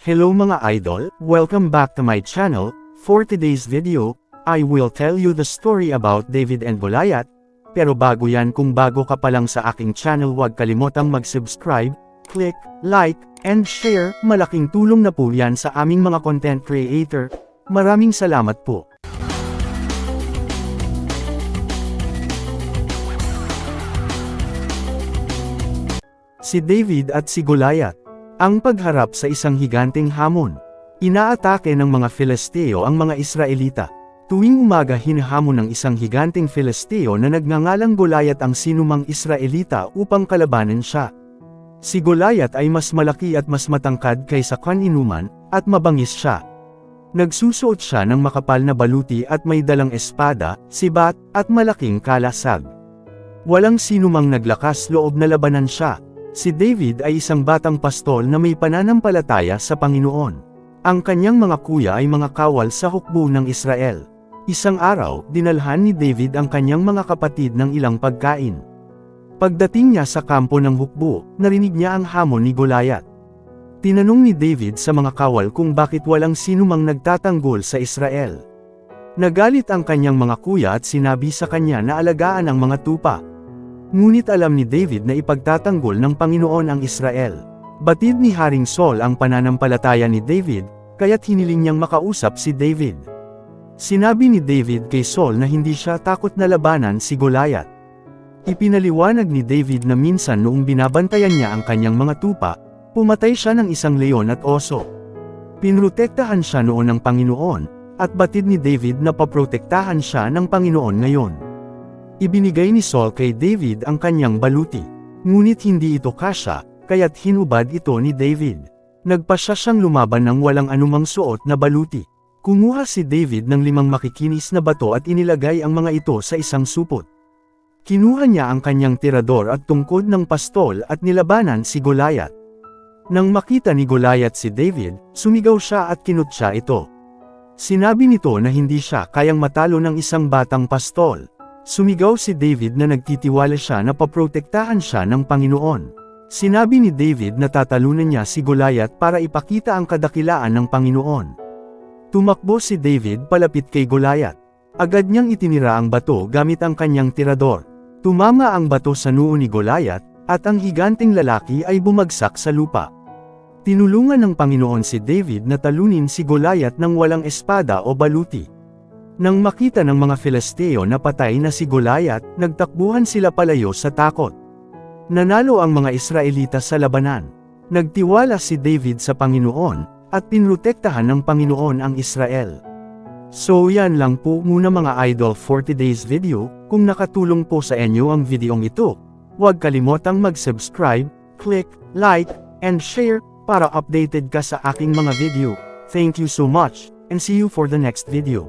Hello mga idol, welcome back to my channel. For today's video, I will tell you the story about David and Goliath. Pero bago yan, kung bago ka pa lang sa aking channel, huwag kalimutang mag-subscribe, click, like, and share. Malaking tulong na po yan sa aming mga content creator. Maraming salamat po. Si David at si Goliath. Ang pagharap sa isang higanteng hamon. Inaatake ng mga Filisteo ang mga Israelita. Tuwing umaga hinahamon ng isang higanteng Filisteo na nagngangalang Goliath ang sinumang Israelita upang kalabanan siya. Si Goliath ay mas malaki at mas matangkad kaysa kaninuman, at mabangis siya. Nagsusuot siya ng makapal na baluti at may dalang espada, sibat, at malaking kalasag. Walang sinumang naglakas loob na labanan siya. Si David ay isang batang pastol na may pananampalataya sa Panginoon. Ang kanyang mga kuya ay mga kawal sa hukbo ng Israel. Isang araw, dinalhan ni David ang kanyang mga kapatid ng ilang pagkain. Pagdating niya sa kampo ng hukbo, narinig niya ang hamon ni Goliath. Tinanong ni David sa mga kawal kung bakit walang sinumang nagtatanggol sa Israel. Nagalit ang kanyang mga kuya at sinabi sa kanya na alagaan ang mga tupa. Ngunit alam ni David na ipagtatanggol ng Panginoon ang Israel. Batid ni Haring Saul ang pananampalataya ni David, kaya't hiniling niyang makausap si David. Sinabi ni David kay Saul na hindi siya takot na labanan si Goliath. Ipinaliwanag ni David na minsan noong binabantayan niya ang kanyang mga tupa, pumatay siya ng isang leon at oso. Pinrotektahan siya noon ng Panginoon, at batid ni David na paprotektahan siya ng Panginoon ngayon. Ibinigay ni Saul kay David ang kanyang baluti. Ngunit hindi ito kasya, kaya't hinubad ito ni David. Nagpasya siyang lumaban ng walang anumang suot na baluti. Kumuha si David ng 5 makikinis na bato at inilagay ang mga ito sa isang supot. Kinuha niya ang kanyang tirador at tungkod ng pastol at nilabanan si Goliath. Nang makita ni Goliath si David, sumigaw siya at kinutya ito. Sinabi nito na hindi siya kayang matalo ng isang batang pastol. Sumigaw si David na nagtitiwala siya na paprotektahan siya ng Panginoon. Sinabi ni David na tatalunan niya si Goliath para ipakita ang kadakilaan ng Panginoon. Tumakbo si David palapit kay Goliath. Agad niyang itinira ang bato gamit ang kanyang tirador. Tumama ang bato sa noo ni Goliath, at ang higanteng lalaki ay bumagsak sa lupa. Tinulungan ng Panginoon si David na talunin si Goliath ng walang espada o baluti. Nang makita ng mga Filisteo na patay na si Goliath, nagtakbuhan sila palayo sa takot. Nanalo ang mga Israelita sa labanan. Nagtiwala si David sa Panginoon, at pinrotektahan ng Panginoon ang Israel. So yan lang po muna mga idol for today's video. Kung nakatulong po sa inyo ang videong ito, huwag kalimotang mag-subscribe, click, like, and share, para updated ka sa aking mga video. Thank you so much, and see you for the next video.